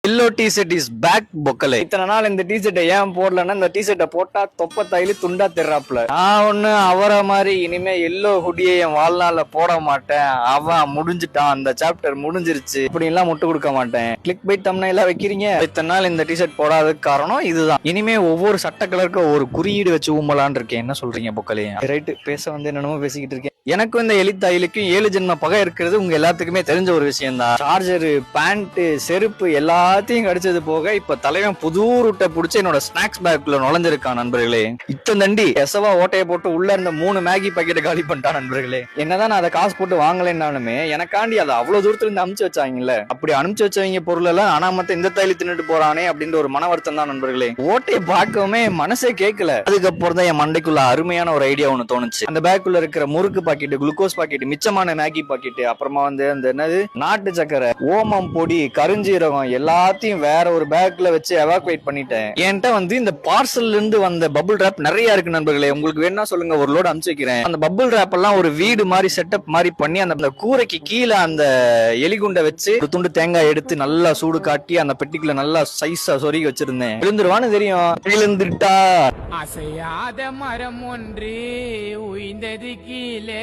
Yellow t shirt is bag பொக்கலை. இத்தனை நாள் இந்த டிஷர்ட்டை ஏன் போடலன்னா, இந்த டிஷர்ட்டை போட்டா தொப்ப தைலி துண்டா தெர்றாப்ல. நான் ஒண்ணு அவரை மாதிரி இனிமே எல்லோ ஹுடியை என் வாழ்நாள்ல போட மாட்டேன். அவன் முடிஞ்சுட்டான், அந்த சாப்டர் முடிஞ்சிருச்சு, இப்படி எல்லாம் முட்டு கொடுக்க மாட்டேன். கிளிக் பைட் தம்ப்நெயிலா வைக்கிறீங்க. இத்தனை நாள் இந்த டிஷர்ட் போடாததுக்கு காரணம் இதுதான். இனிமே ஒவ்வொரு சட்ட கலருக்கு ஒரு குறியீடு வச்சு ஊம்பலான் இருக்கேன். என்ன சொல்றீங்க பொக்கலையே? ரைட்டு, பேச வந்து என்னென்னமோ பேசிக்கிட்டு இருக்கேன். எனக்கும் இந்த எலித்தாயிலுக்கும் 7 ஜென்ம பகை இருக்கிறது உங்க எல்லாத்துக்குமே தெரிஞ்ச ஒரு விஷயம் தான். சார்ஜரு, பேண்ட், செருப்பு எல்லாத்தையும் கடிச்சது போக இப்ப தலைவன் புது ரூட்டை பிடிச்சி என்னோட ஸ்நாக்ஸ் பேக்குள்ள நுழைஞ்சிருக்கான் நண்பர்களே. இத்தந்தண்டி எசவா ஓட்டையை போட்டு உள்ள இருந்த 3 மேகி பாக்கெட்டை காலி பண்ணிட்டான் நண்பர்களே. என்னதான் நான் அதை காசு போட்டு வாங்கலைன்னாலுமே எனக்காண்டி அதை அவ்வளவு தூரத்துல இருந்து அனுப்பிச்சு வச்சாங்கல்ல, அப்படி அனுப்பிச்சு வச்சவங்க பொருள் எல்லாம் அனாமத்த இந்த தைலி தின்னுட்டு போறானே அப்படின்ற ஒரு மன வருத்தம் தான் நண்பர்களே. ஓட்டையை பார்க்கவுமே மனசே கேட்கல. அதுக்கப்புறம் தான் என் மண்டைக்குள்ள அருமையான ஒரு ஐடியா ஒண்ணு தோணுச்சு. அந்த பேக்குள்ள இருக்கிற முறுக்கு பாக்கெட், குளுக்கோஸ் பாக்கெட், மிச்சமான மேகி பாக்கெட், அப்புறமா வந்து அந்த என்னது நாட்டு சக்கரை, ஓமம் பொடி, கருஞ்சீரகம் எல்லாத்தையும் வேற ஒரு பேக்ல வச்சு எவாக்குவேட் பண்ணிட்டேன். என்கிட்ட வந்து இந்த பார்சல்ல இருந்து வந்த பபுள் ராப் நிறைய இருக்கு நண்பர்களே. உங்களுக்கு வேணா சொல்லுங்க, ஒரு லோடு அனுப்பிச்சு வைக்கிறேன். அந்த பபுள் ராப் எல்லாம் ஒரு வீடு மாதிரி செட்டப் மாதிரி பண்ணி அந்த கூரைக்கு கீழே அந்த எலிகுண்டை வச்சு ஒரு துண்டு தேங்காய் எடுத்து நல்லா சூடு காட்டி அந்த பெட்டிக்குள்ள நல்லா சைஸா சொருகி வச்சிருந்தேன். விழுந்துருவான்னு தெரியும், விழுந்துட்டா. அசையாத மரம் ஒன்று உய்ந்தது கீழே.